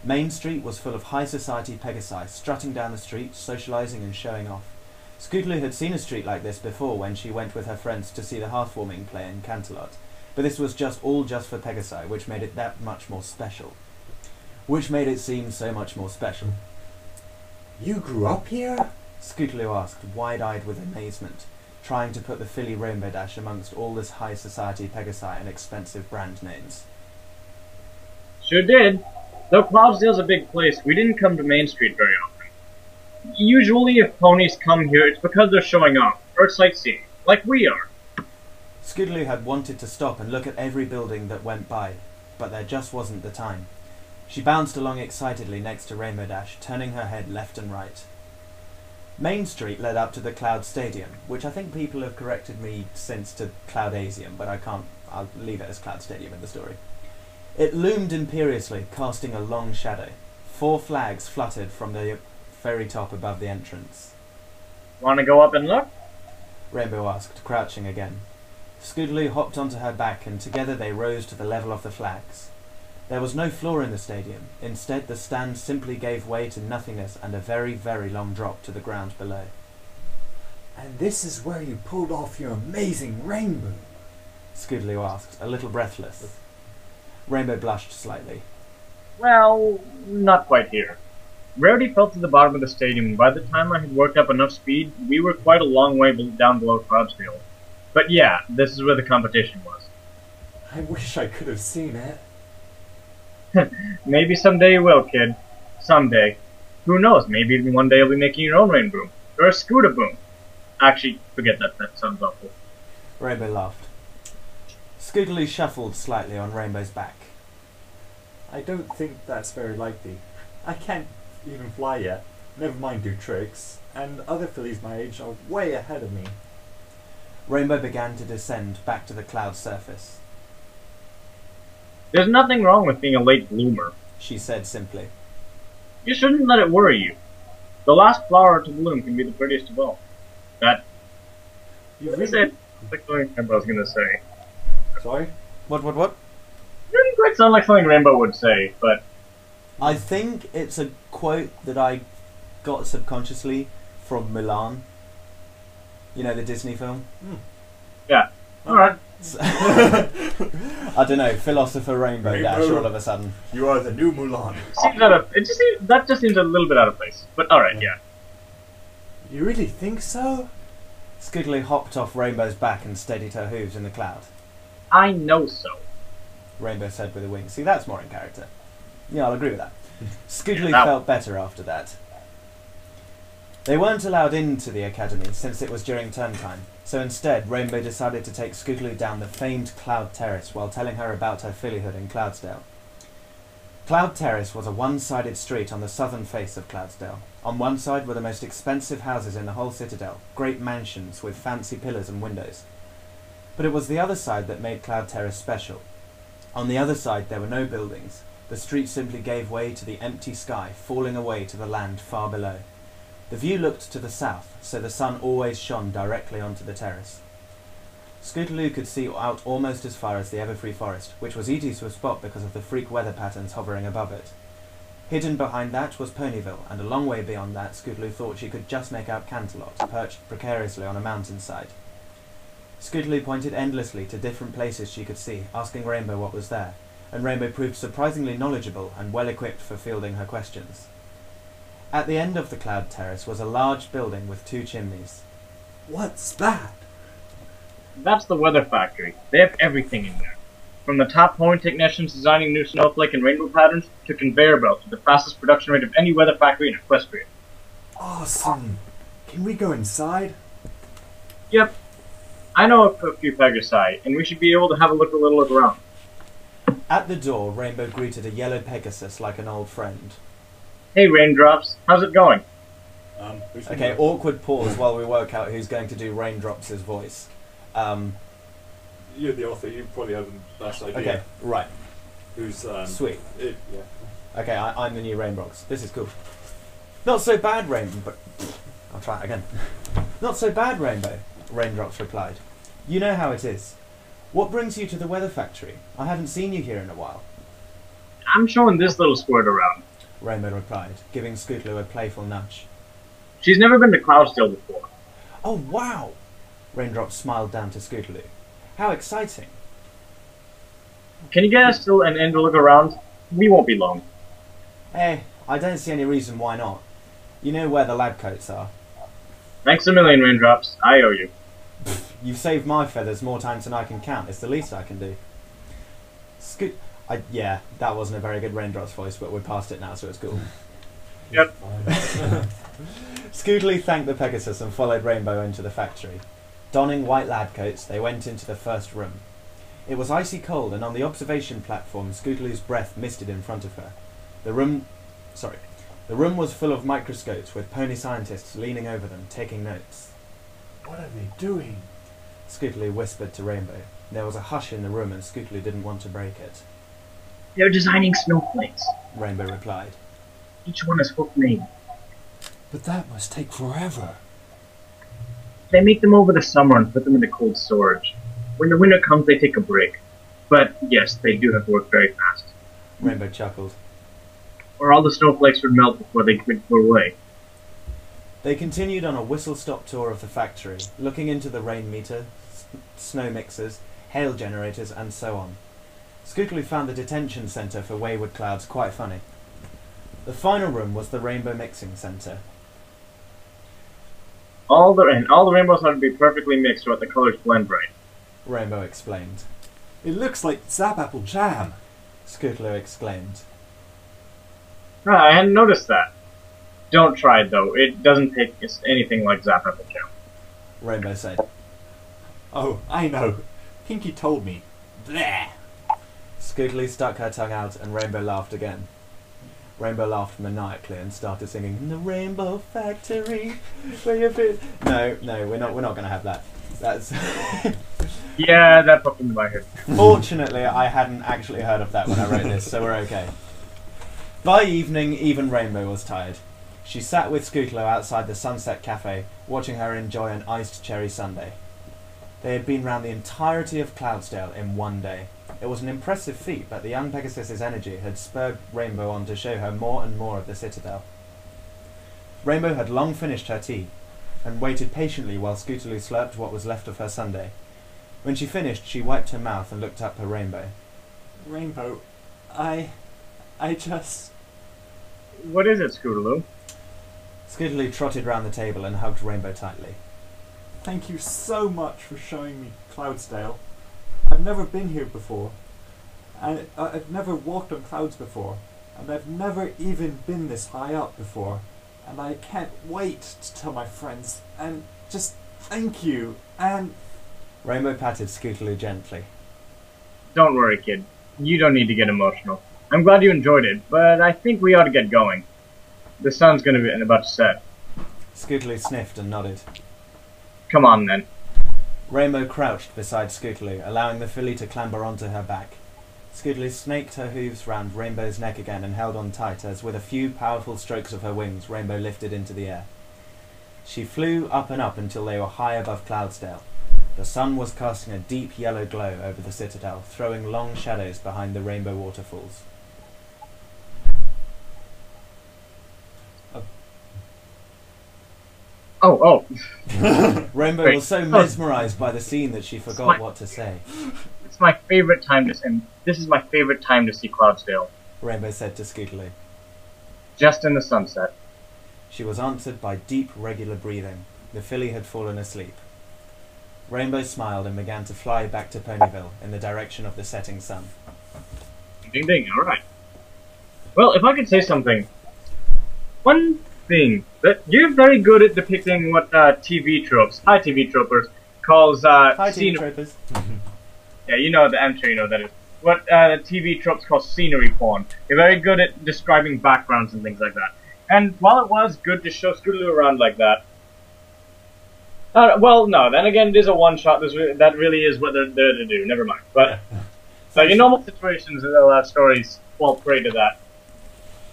Main Street was full of high society Pegasi, strutting down the street, socialising and showing off. Scootaloo had seen a street like this before when she went with her friends to see the hearthwarming play in Canterlot, but this was all just for Pegasi, which made it that much more special. Which made it seem so much more special. You grew up here? Scootaloo asked, wide-eyed with amazement, trying to put the filly Rainbow Dash amongst all this high society Pegasi and expensive brand names. Sure did. Though Cloudsdale's a big place, we didn't come to Main Street very often. Usually if ponies come here, it's because they're showing off, or sightseeing, like we are. Scootaloo had wanted to stop and look at every building that went by, but there just wasn't the time. She bounced along excitedly next to Rainbow Dash, turning her head left and right. Main Street led up to the Cloud Stadium, which I think people have corrected me since to Cloudasium, but I'll leave it as Cloud Stadium in the story. It loomed imperiously, casting a long shadow. 4 flags fluttered from the very top above the entrance. Want to go up and look? Rainbow asked, crouching again. Scootaloo hopped onto her back, and together they rose to the level of the flags. There was no floor in the stadium. Instead, the stand simply gave way to nothingness and a very, very long drop to the ground below. And this is where you pulled off your amazing rainbow? Scootaloo asked, a little breathless. Rainbow blushed slightly. Well, not quite here. Rarity fell to the bottom of the stadium, and by the time I had worked up enough speed, we were quite a long way down below Cloudsdale. But yeah, this is where the competition was. I wish I could have seen it. Maybe someday you will, kid. Someday. Who knows, maybe one day you'll be making your own rain boom. Or a scooter boom. Actually, forget that, that sounds awful. Rainbow laughed. Scootaloo shuffled slightly on Rainbow's back. I don't think that's very likely. I can't even fly yet, never mind do tricks, and other fillies my age are way ahead of me. Rainbow began to descend back to the cloud surface. There's nothing wrong with being a late bloomer, She said simply. You shouldn't let it worry you. The last flower to bloom can be the prettiest of all. That... You What really... is it? I don't remember what I was going to say. Sorry? What? It didn't quite sound like something Rainbow would say, but... I think it's a quote that I got subconsciously from Mulan. You know, the Disney film? Yeah. Alright. I don't know, Philosopher Rainbow Dash all of a sudden. You are the new Mulan. That just seems a little bit out of place. But alright, yeah. You really think so? Scootaloo hopped off Rainbow's back and steadied her hooves in the cloud. I know so. Rainbow said with a wink. See, that's more in character. Yeah, I'll agree with that. Scootaloo Yeah, felt better after that. They weren't allowed into the academy since it was during term time, so instead Rainbow decided to take Scootaloo down the famed Cloud Terrace while telling her about her fillyhood in Cloudsdale. Cloud Terrace was a one-sided street on the southern face of Cloudsdale. On one side were the most expensive houses in the whole citadel, great mansions with fancy pillars and windows. But it was the other side that made Cloud Terrace special. On the other side there were no buildings. The street simply gave way to the empty sky, falling away to the land far below. The view looked to the south, so the sun always shone directly onto the terrace. Scootaloo could see out almost as far as the Everfree Forest, which was easy to spot because of the freak weather patterns hovering above it. Hidden behind that was Ponyville, and a long way beyond that Scootaloo thought she could just make out Canterlot, perched precariously on a mountainside. Scootaloo pointed endlessly to different places she could see, asking Rainbow what was there, and Rainbow proved surprisingly knowledgeable and well equipped for fielding her questions. At the end of the Cloud Terrace was a large building with 2 chimneys. What's that? That's the weather factory. They have everything in there. From the top pony technicians designing new snowflake and rainbow patterns, to conveyor belts with the fastest production rate of any weather factory in Equestria. Awesome! Can we go inside? Yep. I know a few Pegasi, and we should be able to have a little look around. At the door, Rainbow greeted a yellow Pegasus like an old friend. Hey Raindrops, how's it going? Okay, awkward pause while we work out who's going to do Raindrops' voice. You're the author, you probably have the best idea. Okay, right. Who's, Sweet. yeah. Okay, I'm the new Raindrops. This is cool. Not so bad, Rainbow, but... I'll try it again. Not so bad, Rainbow, Raindrops replied. You know how it is. What brings you to the weather factory? I haven't seen you here in a while. I'm showing this little squirt around. Rainbow replied, giving Scootaloo a playful nudge. She's never been to Cloudsdale before. Oh, wow! Raindrop smiled down to Scootaloo. How exciting! Can you get us to an end to look around? We won't be long. Hey, I don't see any reason why not. You know where the lab coats are. Thanks a million, Raindrops. I owe you. You've saved my feathers more times than I can count. It's the least I can do. Yeah, that wasn't a very good Raindrop's voice, but we're past it now, so it's cool. Yep. Scootaloo thanked the Pegasus and followed Rainbow into the factory. Donning white lab coats, they went into the first room. It was icy cold, and on the observation platform, Scootaloo's breath misted in front of her. The room was full of microscopes, with pony scientists leaning over them, taking notes. What are they doing? Scootaloo whispered to Rainbow. There was a hush in the room, and Scootaloo didn't want to break it. They're designing snowflakes. Rainbow replied. Each one is hook-made. But that must take forever. They make them over the summer and put them into cold storage. When the winter comes, they take a break. But yes, they do have to work very fast. Rainbow chuckled. Or all the snowflakes would melt before they could go away. They continued on a whistle-stop tour of the factory, looking into the rain meter, snow mixers, hail generators, and so on. Scootaloo found the detention centre for wayward clouds quite funny. The final room was the Rainbow Mixing Centre. All the rainbows have to be perfectly mixed so that the colors blend right. Rainbow explained. It looks like Zap Apple Jam. Scootaloo exclaimed. Ah, I hadn't noticed that. Don't try it though. It doesn't taste anything like Zap Apple Jam. Rainbow said. Oh, I know. Pinky told me. Bleh. Scootaloo stuck her tongue out and Rainbow laughed again. Rainbow laughed maniacally and started singing "In the Rainbow Factory." Where you fit. No, we're not going to have that. That's. Yeah, that popped into my head. Fortunately, I hadn't actually heard of that when I wrote this, so we're okay. By evening, even Rainbow was tired. She sat with Scootaloo outside the Sunset Cafe, watching her enjoy an iced cherry sundae. They had been round the entirety of Cloudsdale in one day. It was an impressive feat, but the young Pegasus's energy had spurred Rainbow on to show her more and more of the Citadel. Rainbow had long finished her tea, and waited patiently while Scootaloo slurped what was left of her sundae. When she finished, she wiped her mouth and looked up at Rainbow. Rainbow, I just... What is it, Scootaloo? Scootaloo trotted round the table and hugged Rainbow tightly. Thank you so much for showing me Cloudsdale. I've never been here before, and I've never walked on clouds before, and I've never even been this high up before, and I can't wait to tell my friends, and just thank you, and... Rainbow patted Scootaloo gently. Don't worry, kid. You don't need to get emotional. I'm glad you enjoyed it, but I think we ought to get going. The sun's going to be about to set. Scootaloo sniffed and nodded. Come on, then. Rainbow crouched beside Scootaloo, allowing the filly to clamber onto her back. Scootaloo snaked her hooves round Rainbow's neck again and held on tight as, with a few powerful strokes of her wings, Rainbow lifted into the air. She flew up and up until they were high above Cloudsdale. The sun was casting a deep yellow glow over the Citadel, throwing long shadows behind the rainbow waterfalls. Oh. Rainbow was so mesmerised by the scene that she forgot what to say. It's my favorite time to see. This is my favorite time to see Cloudsdale. Rainbow said to Scootaloo. Just in the sunset. She was answered by deep, regular breathing. The filly had fallen asleep. Rainbow smiled and began to fly back to Ponyville in the direction of the setting sun. Ding ding, alright. Well, if I could say something. One thing, that you're very good at depicting what TV tropes, high TV tropers, calls Hi, TV tropers. Yeah, you know that, I'm sure you know that is. What TV tropes call scenery porn. You're very good at describing backgrounds and things like that. And while it was good to show Scootaloo around like that, well, no, then again, it is a one-shot, that really is what they're there to do, never mind. But, so in normal situations, stories fall prey to that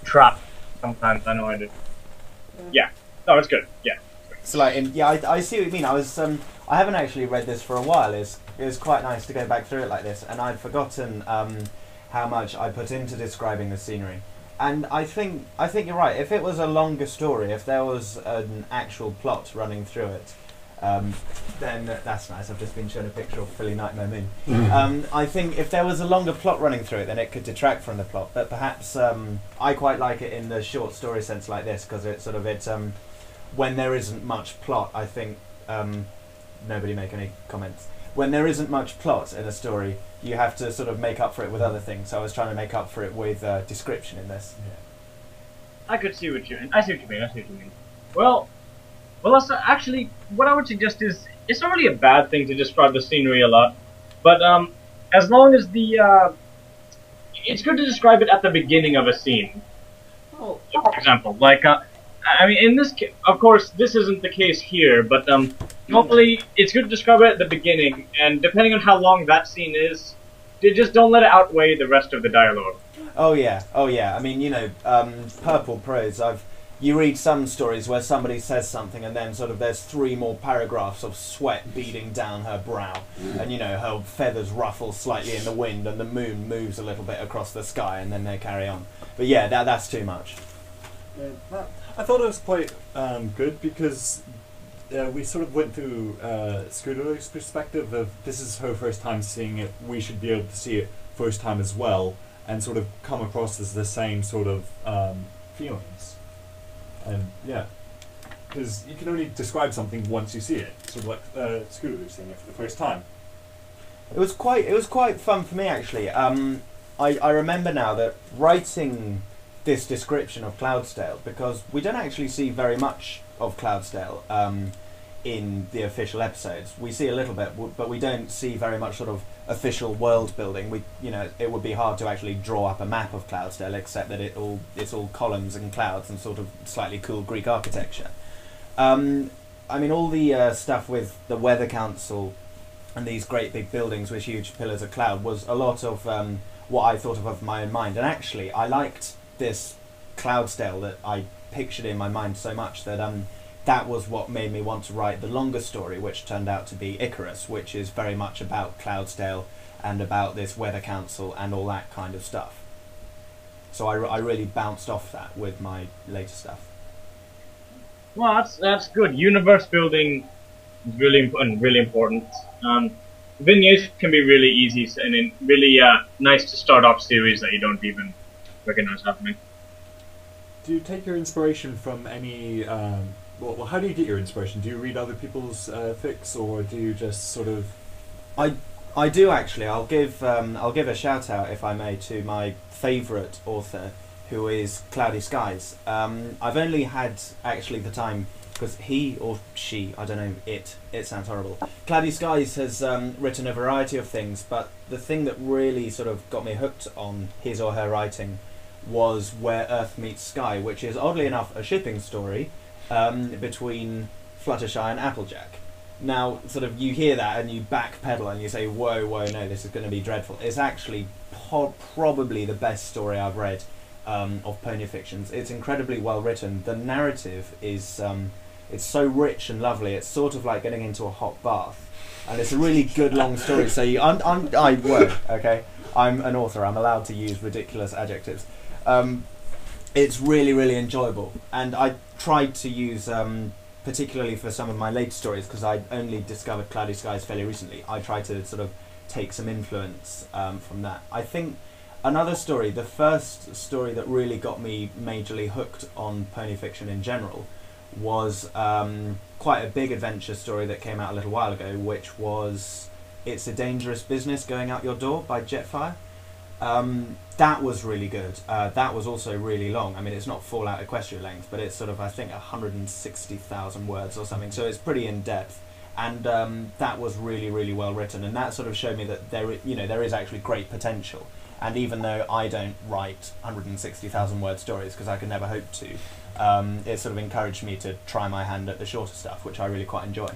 trap sometimes, I know I do. Yeah, no, it's good, yeah. So like, I see what you mean. I haven't actually read this for a while. It was quite nice to go back through it like this, and I'd forgotten how much I put into describing the scenery. And I think you're right. If it was a longer story, if there was an actual plot running through it, then that's nice. I've just been shown a picture of Philly Nightmare Moon. I think if there was a longer plot running through it, then it could detract from the plot. But perhaps I quite like it in the short story sense like this, because it's sort of when there isn't much plot. I think nobody make any comments. When there isn't much plot in a story, you have to sort of make up for it with other things. So I was trying to make up for it with description in this. I could see what you mean. I see what you mean. Well, also, actually, what I would suggest is, it's not really a bad thing to describe the scenery a lot, but as long as it's good to describe it at the beginning of a scene. Oh. For example, like, I mean, in this case, of course, this isn't the case here, but hopefully it's good to describe it at the beginning, and depending on how long that scene is, just don't let it outweigh the rest of the dialogue. Oh yeah. I mean, you know, purple prose. You read some stories where somebody says something and then sort of there's 3 more paragraphs of sweat beading down her brow, and you know, her feathers ruffle slightly in the wind and the moon moves a little bit across the sky, and then they carry on. But yeah, that's too much. I thought it was quite good, because we sort of went through Scootaloo's perspective of, this is her first time seeing it, we should be able to see it first time as well, and sort of come across as the same sort of feelings. And yeah, because you can only describe something once you see it, sort of like Scootaloo seeing it for the first time. It was quite fun for me, actually. I remember now that writing this description of Cloudsdale, because we don't actually see very much of Cloudsdale in the official episodes. We see a little bit, but we don't see very much sort of official world building. You know, it would be hard to actually draw up a map of Cloudsdale, except that it's all columns and clouds and sort of slightly cool Greek architecture. I mean, all the stuff with the Weather Council and these great big buildings with huge pillars of cloud was a lot of what I thought of my own mind. And actually, I liked this Cloudsdale that I pictured in my mind so much that that was what made me want to write the longer story, which turned out to be Icarus, which is very much about Cloudsdale and about this Weather Council and all that kind of stuff. So I really bounced off that with my later stuff. Well, that's good. Universe building is really important. Vignettes can be really easy and really nice to start off series that you don't even recognize happening. Do you take your inspiration from any? Well, how do you get your inspiration? Do you read other people's fics, or do you just sort of? I do actually. I'll give a shout out, if I may, to my favourite author, who is Cloudy Skies. I've only had actually the time, because he or she, I don't know, it sounds horrible. Cloudy Skies has written a variety of things, but the thing that really sort of got me hooked on his or her writing was Where Earth Meets Sky, which is oddly enough a shipping story between Fluttershy and Applejack. Now, sort of, you hear that and you backpedal and you say, whoa, no, this is going to be dreadful. It's actually probably the best story I've read of pony fictions. It's incredibly well written. The narrative is it's so rich and lovely. It's sort of like getting into a hot bath, and it's a really good long story. So okay, I'm an author. I'm allowed to use ridiculous adjectives. It's really enjoyable, and I tried to use particularly for some of my later stories, because I only discovered Cloudy Skies fairly recently. I tried to sort of take some influence from that. I think another story, the first story that really got me majorly hooked on pony fiction in general, was quite a big adventure story that came out a little while ago, which was It's a Dangerous Business Going Out Your Door by Jetfire. That was really good. That was also really long. I mean, it's not Fallout Equestria length, but it's sort of, I think, 160,000 words or something, so it's pretty in-depth. And that was really well written, and that sort of showed me that there is actually great potential. And even though I don't write 160,000 word stories, because I could never hope to, it sort of encouraged me to try my hand at the shorter stuff, which I really quite enjoy.